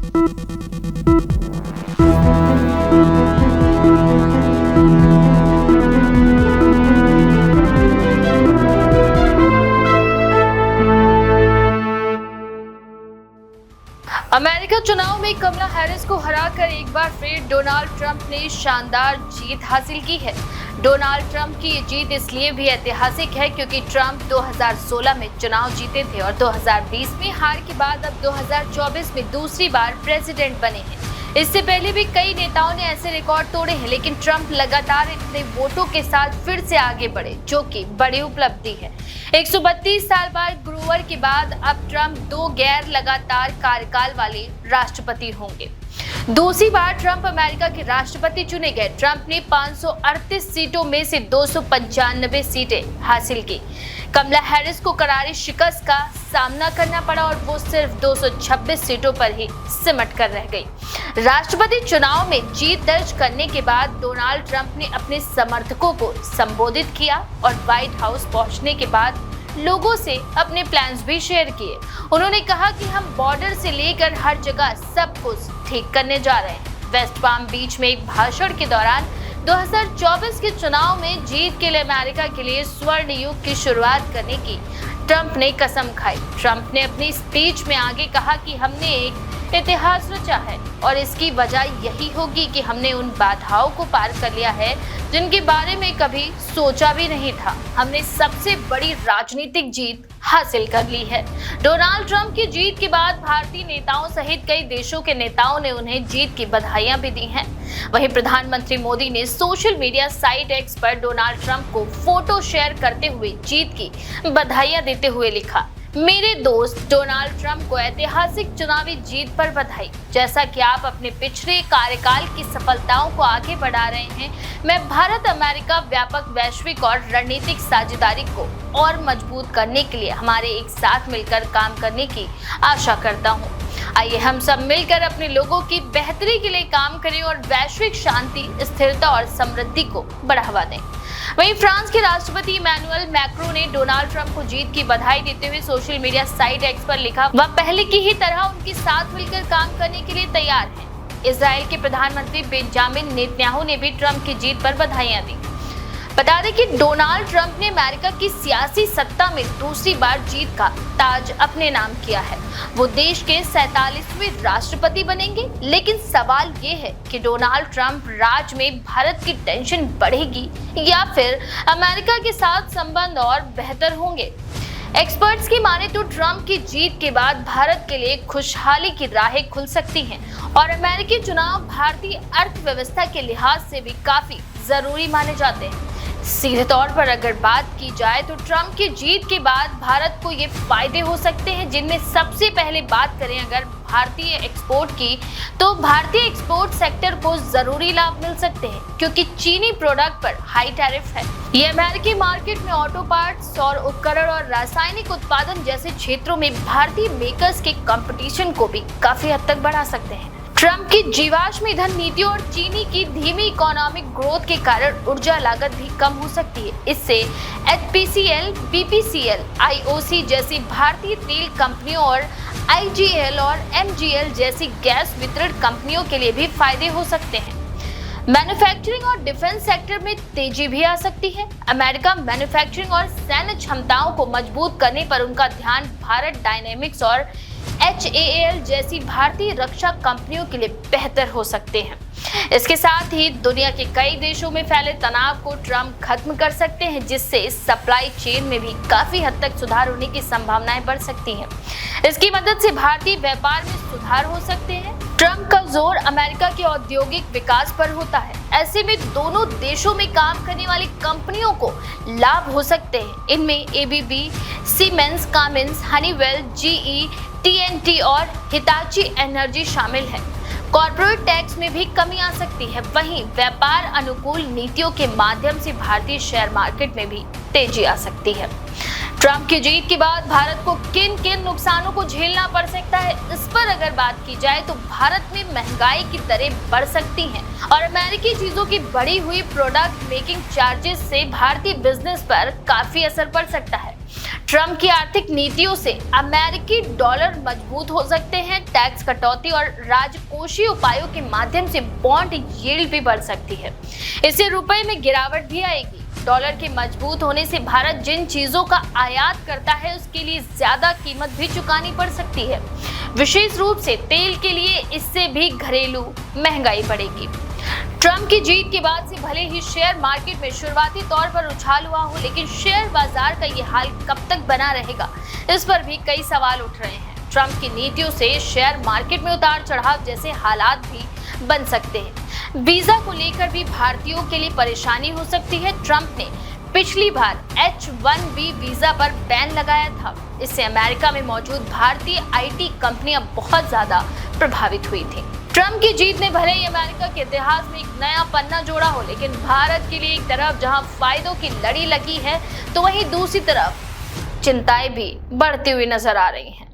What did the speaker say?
America चुनाव में कमला Harris को हराकर एक बार फिर डोनाल्ड ट्रंप ने शानदार जीत हासिल की है। डोनाल्ड ट्रंप की ये जीत इसलिए भी ऐतिहासिक है क्योंकि ट्रंप 2016 में चुनाव जीते थे और 2020 में हार के बाद अब 2024 में दूसरी बार प्रेसिडेंट बने हैं। इससे पहले भी कई नेताओं ने ऐसे रिकॉर्ड तोड़े हैं, लेकिन ट्रंप लगातार इतने वोटों के साथ फिर से आगे बढ़े, जो कि बड़ी उपलब्धि है। 132 साल बाद गुरुवार के बाद अब ट्रंप 2 गैर लगातार कार्यकाल वाले राष्ट्रपति होंगे। दूसरी बार ट्रंप अमेरिका के राष्ट्रपति चुने गए। ट्रंप ने 538 सीटों में से 295 सीटें हासिल की। कमला हैरिस को करारी शिकस्त का सामना करना पड़ा और वो सिर्फ 226 सीटों पर ही सिमट कर रह गई। राष्ट्रपति चुनाव में जीत दर्ज करने के बाद डोनाल्ड ट्रंप ने अपने समर्थकों को संबोधित किया और व्हाइट हाउस पहुंचने के बाद लोगों से अपने प्लान्स भी शेयर किए। उन्होंने कहा कि हम बॉर्डर से लेकर हर जगह सब कुछ ठीक करने जा रहे हैं। वेस्ट पाम बीच में एक भाषण के दौरान 2024 के चुनाव में जीत के लिए अमेरिका के लिए स्वर्ण युग की शुरुआत करने की ट्रंप ने कसम खाई। ट्रंप ने अपनी स्पीच में आगे कहा कि हमने एक इतिहास रचा है और इसकी वजह यही होगी कि हमने उन बाधाओं को पार कर लिया है जिनके बारे में कभी सोचा भी नहीं था। हमने सबसे बड़ी राजनीतिक जीत हासिल कर ली है। डोनाल्ड ट्रंप की जीत के बाद भारतीय नेताओं सहित कई देशों के नेताओं ने उन्हें जीत की बधाइयां भी दी हैं। वहीं प्रधानमंत्री मोदी ने सोशल मीडिया साइट एक्स पर डोनाल्ड ट्रंप को फोटो शेयर करते हुए जीत की बधाइयां देते हुए लिखा, मेरे दोस्त डोनाल्ड ट्रंप को ऐतिहासिक चुनावी जीत पर बधाई। जैसा कि आप अपने पिछले कार्यकाल की सफलताओं को आगे बढ़ा रहे हैं, मैं भारत अमेरिका व्यापक वैश्विक और रणनीतिक साझेदारी को और मजबूत करने के लिए हमारे एक साथ मिलकर काम करने की आशा करता हूं। आइए हम सब मिलकर अपने लोगों की बेहतरी के लिए काम करें और वैश्विक शांति, स्थिरता और समृद्धि को बढ़ावा दें। वहीं फ्रांस के राष्ट्रपति इमैनुअल मैक्रों ने डोनाल्ड ट्रंप को जीत की बधाई देते हुए सोशल मीडिया साइट एक्स पर लिखा, वह पहले की ही तरह उनके साथ मिलकर काम करने के लिए तैयार हैं। इजराइल के प्रधानमंत्री बेंजामिन नेतन्याहू ने भी ट्रंप की जीत पर बधाइयां दी। बता दें कि डोनाल्ड ट्रंप ने अमेरिका की सियासी सत्ता में दूसरी बार जीत का ताज अपने नाम किया है। वो देश के 47वें राष्ट्रपति बनेंगे, लेकिन सवाल ये है कि डोनाल्ड ट्रंप राज में भारत की टेंशन बढ़ेगी या फिर अमेरिका के साथ संबंध और बेहतर होंगे। एक्सपर्ट्स की माने तो ट्रंप की जीत के बाद भारत के लिए खुशहाली की राहें खुल सकती हैं और अमेरिकी चुनाव भारतीय अर्थव्यवस्था के लिहाज से भी काफी जरूरी माने जाते हैं। सीधे तौर पर अगर बात की जाए तो ट्रंप की जीत के बाद भारत को ये फायदे हो सकते हैं, जिनमें सबसे पहले बात करें अगर भारतीय एक्सपोर्ट की, तो भारतीय एक्सपोर्ट सेक्टर को जरूरी लाभ मिल सकते हैं क्योंकि चीनी प्रोडक्ट पर हाई टैरिफ है। ये अमेरिकी मार्केट में ऑटो पार्ट्स, सौर उपकरण और रासायनिक उत्पादन जैसे क्षेत्रों में भारतीय मेकर्स के कंपटीशन को भी काफी हद तक बढ़ा सकते हैं। ट्रंप की जीवाश्म ईंधन नीतियों और चीनी की धीमी इकोनॉमिक ग्रोथ के कारण ऊर्जा लागत भी कम हो सकती है। इससे एचपीसीएल, बीपीसीएल, आईओसी जैसी भारतीय तेल कंपनियों और आईजीएल और एमजीएल जैसी गैस वितरण कंपनियों के लिए भी फायदे हो सकते हैं। मैन्युफैक्चरिंग और डिफेंस सेक्टर में तेजी भी आ सकती है। अमेरिका मैन्युफैक्चरिंग और सैन्य क्षमताओं को मजबूत करने पर उनका ध्यान भारत डायनेमिक्स और HAL जैसी भारतीय रक्षा कंपनियों के लिए बेहतर हो सकते हैं। इसके साथ ही दुनिया के कई देशों में फैले तनाव को ट्रंप खत्म कर सकते हैं, जिससे सप्लाई चेन में भी काफी हद तक सुधार होने की संभावनाएं बढ़ सकती हैं। इसकी मदद से भारतीय व्यापार में सुधार हो सकते हैं। ट्रंप का जोर अमेरिका के औद्योगिक विकास पर होता है। ऐसे में दोनों देशों में काम करने वाली कंपनियों को लाभ हो सकते हैं। इनमें ABB, Siemens, Cummins, Honeywell, GE, TNT और हिताची एनर्जी शामिल है। कॉर्पोरेट टैक्स में भी कमी आ सकती है। वहीं व्यापार अनुकूल नीतियों के माध्यम से भारतीय शेयर मार्केट में भी तेजी आ सकती है। ट्रंप की जीत के बाद भारत को किन किन नुकसानों को झेलना पड़ सकता है, इस पर अगर बात की जाए तो भारत में महंगाई की दरें बढ़ सकती हैं और अमेरिकी चीजों की बढ़ी हुई प्रोडक्ट मेकिंग चार्जेस से भारतीय बिजनेस पर काफी असर पड़ सकता है। ट्रंप की आर्थिक नीतियों से अमेरिकी डॉलर मजबूत हो सकते हैं। टैक्स कटौती और राजकोषीय उपायों के माध्यम से बॉन्ड यील्ड भी बढ़ सकती है। इससे रुपए में गिरावट भी आएगी। डॉलर के मजबूत होने से भारत जिन चीजों का आयात करता है उसके लिए ज्यादा कीमत भी चुकानी पड़ सकती है। विशेष रूप से तेल के लिए इससे भी घरेलू महंगाई बढ़ेगी। ट्रंप की जीत के बाद से भले ही शेयर मार्केट में शुरुआती तौर पर उछाल हुआ हो, लेकिन शेयर बाजार का ये हाल कब तक बना रहेगा, इस पर भी कई सवाल उठ रहे हैं। ट्रंप की नीतियों से शेयर मार्केट में उतार चढ़ाव जैसे हालात भी बन सकते हैं। वीजा को लेकर भी भारतीयों के लिए परेशानी हो सकती है। ट्रंप ने पिछली बार H-1B वीजा पर बैन लगाया था। इससे अमेरिका में मौजूद भारतीय IT कंपनियां बहुत ज्यादा प्रभावित हुई थी। ट्रंप की जीत ने भले ही अमेरिका के इतिहास में एक नया पन्ना जोड़ा हो, लेकिन भारत के लिए एक तरफ जहां फायदों की लड़ी लगी है, तो वहीं दूसरी तरफ चिंताएं भी बढ़ती हुई नजर आ रही हैं।